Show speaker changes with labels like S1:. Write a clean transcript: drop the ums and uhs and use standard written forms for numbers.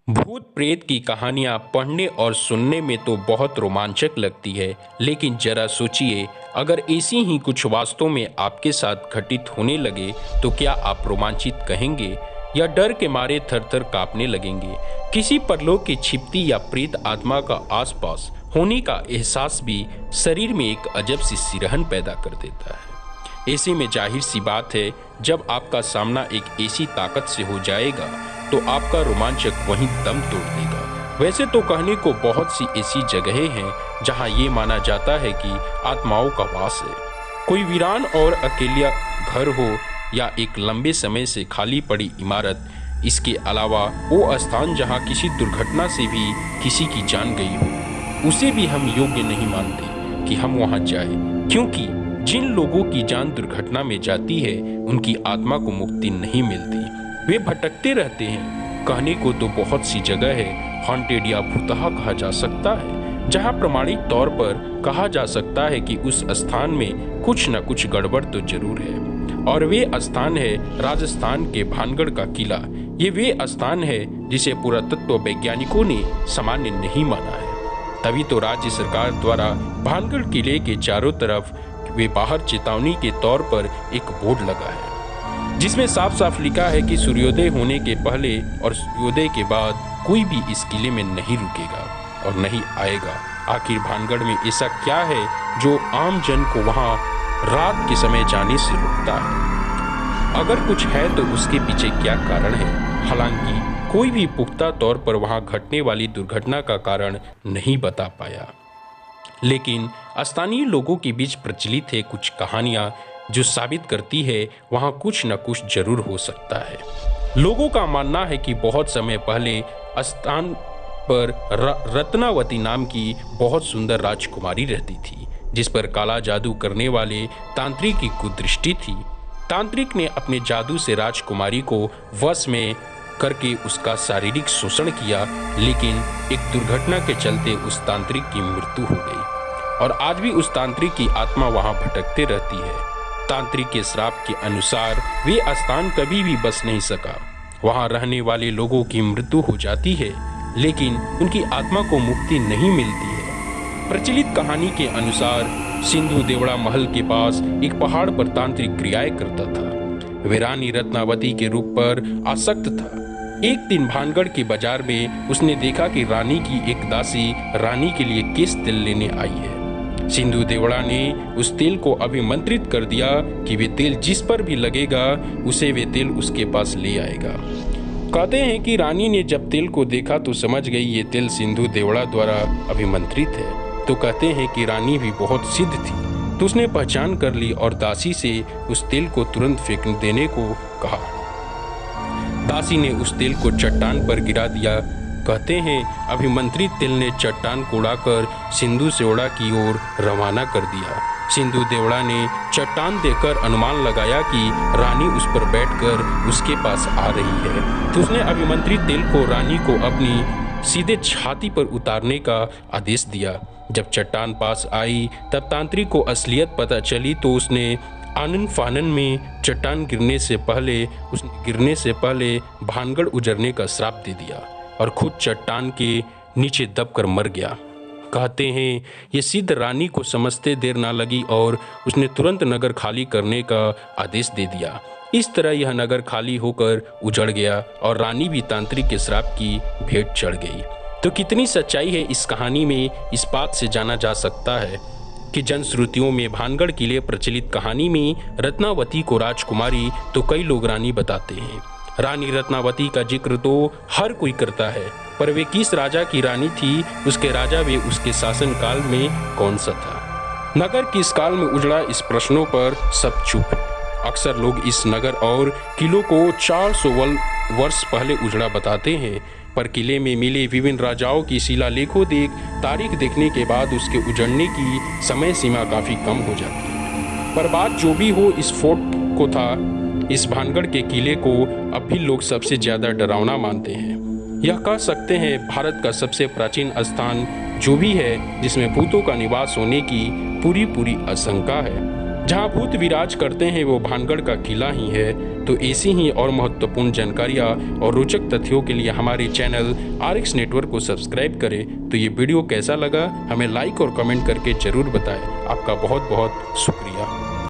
S1: भूत प्रेत की कहानियां पढ़ने और सुनने में तो बहुत रोमांचक लगती है, लेकिन जरा सोचिए, अगर ऐसी ही कुछ वास्तव में आपके साथ घटित होने लगे तो क्या आप रोमांचित कहेंगे या डर के मारे थर-थर कांपने लगेंगे। किसी परलोक की छिपती या प्रेत आत्मा का आसपास होने का एहसास भी शरीर में एक अजब सी सिरहन पैदा कर देता है। ऐसे में जाहिर सी बात है, जब आपका सामना एक ऐसी ताकत से हो जाएगा तो आपका रोमांचक वहीं दम तोड़ देगा। वैसे तो कहने को बहुत सी ऐसी जगहें हैं जहां ये माना जाता है कि आत्माओं का वास है। कोई वीरान और अकेला घर हो या एक लंबे समय से खाली पड़ी इमारत, इसके अलावा वो स्थान जहां किसी दुर्घटना से भी किसी की जान गई हो, उसे भी हम योग्य नहीं मानते कि हम वहां जाएं, क्योंकि जिन लोगों की जान दुर्घटना में जाती है उनकी आत्मा को मुक्ति नहीं मिलती, वे भटकते रहते हैं। कहने को तो बहुत सी जगह है, हॉन्टेड या भूतहा कहा जा सकता है, जहां प्रमाणिक तौर पर कहा जा सकता है कि उस स्थान में कुछ न कुछ गड़बड़ तो जरूर है। और वे स्थान है राजस्थान के भानगढ़ का किला। ये वे स्थान है जिसे पुरातत्व वैज्ञानिकों ने सामान्य नहीं माना है। तभी तो राज्य सरकार द्वारा भानगढ़ किले के चारों तरफ वे बाहर चेतावनी के तौर पर एक बोर्ड लगा है, जिसमें साफ साफ लिखा है कि सूर्योदय होने के पहले और सूर्योदय के बाद कोई भी इस किले में नहीं रुकेगा और नहीं आएगा। आखिर भानगढ़ में ऐसा क्या है जो आम जन को वहां रात के समय जाने से रोकता है? अगर कुछ है तो उसके पीछे क्या कारण है? हालांकि कोई भी पुख्ता तौर पर वहां घटने वाली दुर्घटना का कारण नहीं बता पाया, लेकिन स्थानीय लोगों के बीच प्रचलित है कुछ कहानियां जो साबित करती है वहां कुछ न कुछ जरूर हो सकता है। लोगों का मानना है कि बहुत समय पहले स्थान पर रत्नावती नाम की बहुत सुंदर राजकुमारी रहती थी, जिस पर काला जादू करने वाले तांत्रिक की कुदृष्टि थी। तांत्रिक ने अपने जादू से राजकुमारी को वश में करके उसका शारीरिक शोषण किया, लेकिन एक दुर्घटना के चलते उस तांत्रिक की मृत्यु हो गई और आज भी उस तांत्रिक की आत्मा वहां भटकते रहती है। तांत्रिक के श्राप के अनुसार वे स्थान कभी भी बस नहीं सका। वहां रहने वाले लोगों की मृत्यु हो जाती है, लेकिन उनकी आत्मा को मुक्ति नहीं मिलती है। प्रचलित कहानी के अनुसार सिंधु देवड़ा महल के पास एक पहाड़ पर तांत्रिक क्रियाएं करता था। वे रानी रत्नावती के रूप पर आसक्त था। एक दिन भानगढ़ के बाजार में उसने देखा कि रानी की एक दासी रानी के लिए केस तेल लेने आई है। सिंधु देवड़ा ने उस तेल को अभिमंत्रित कर दिया कि वे तेल जिस पर भी लगेगा उसे वे तेल उसके पास ले आएगा। कहते हैं कि रानी ने जब तेल को देखा तो समझ गई ये तेल सिंधु देवड़ा द्वारा अभिमंत्रित है। तो कहते हैं कि रानी भी बहुत सिद्ध थी, तो उसने पहचान कर ली और दासी से उस तेल को तुरंत फेंक देने को कहा। दासी ने उस तेल को चट्टान पर गिरा दिया। कहते हैं अभिमंत्रित तेल ने चट्टान को उड़ाकर सिंधु देवड़ा की ओर रवाना कर दिया। सिंधु देवड़ा ने चट्टान देखकर अनुमान लगाया कि रानी उस पर बैठकर उसके पास आ रही है, तो उसने अभिमंत्रित तेल को रानी को अपनी सीधे छाती पर उतारने का आदेश दिया। जब चट्टान पास आई तब तांत्रिक को असलियत पता चली, तो उसने आनन फानन में चट्टान गिरने से पहले भानगढ़ उजड़ने का श्राप दे दिया और खुद चट्टान के नीचे दबकर मर गया। कहते हैं ये सिद्ध रानी को समझते देर ना लगी और उसने तुरंत नगर खाली करने का आदेश दे दिया। इस तरह यह नगर खाली होकर उजड़ गया और रानी भी तांत्रिक के श्राप की भेंट चढ़ गई। तो कितनी सच्चाई है इस कहानी में, इस बात से जाना जा सकता है कि जनश्रुतियों में भानगढ़ किले प्रचलित कहानी में रत्नावती को राजकुमारी तो कई लोग रानी बताते हैं। रानी रत्नावती का जिक्र तो हर कोई करता है, पर वे किस राजा की रानी थी, उसके राजा वे उसके शासन काल में कौन सा था, नगर किस काल में उजड़ा, इस प्रश्नों पर सब चुप है। अक्सर लोग इस नगर और किलों को 400 वर्ष पहले उजड़ा बताते हैं, पर किले में मिले विभिन्न राजाओं की शिलालेखों तारीख देखने के बाद उसके उजड़ने की समय सीमा काफी कम हो जाती है। पर बात जो भी हो, इस फोर्ट को था, इस भानगढ़ के किले को अब भी लोग सबसे ज्यादा डरावना मानते हैं। यह कह सकते हैं भारत का सबसे प्राचीन स्थान जो भी है, जिसमें भूतों का निवास होने की पूरी आशंका है। जहां भूत विराज करते हैं वो भानगढ़ का किला ही है। तो ऐसी ही और महत्वपूर्ण जानकारियां और रोचक तथ्यों के लिए हमारे चैनल RX नेटवर्क को सब्सक्राइब करें। तो ये वीडियो कैसा लगा हमें लाइक और कमेंट करके जरूर बताएं। आपका बहुत बहुत शुक्रिया।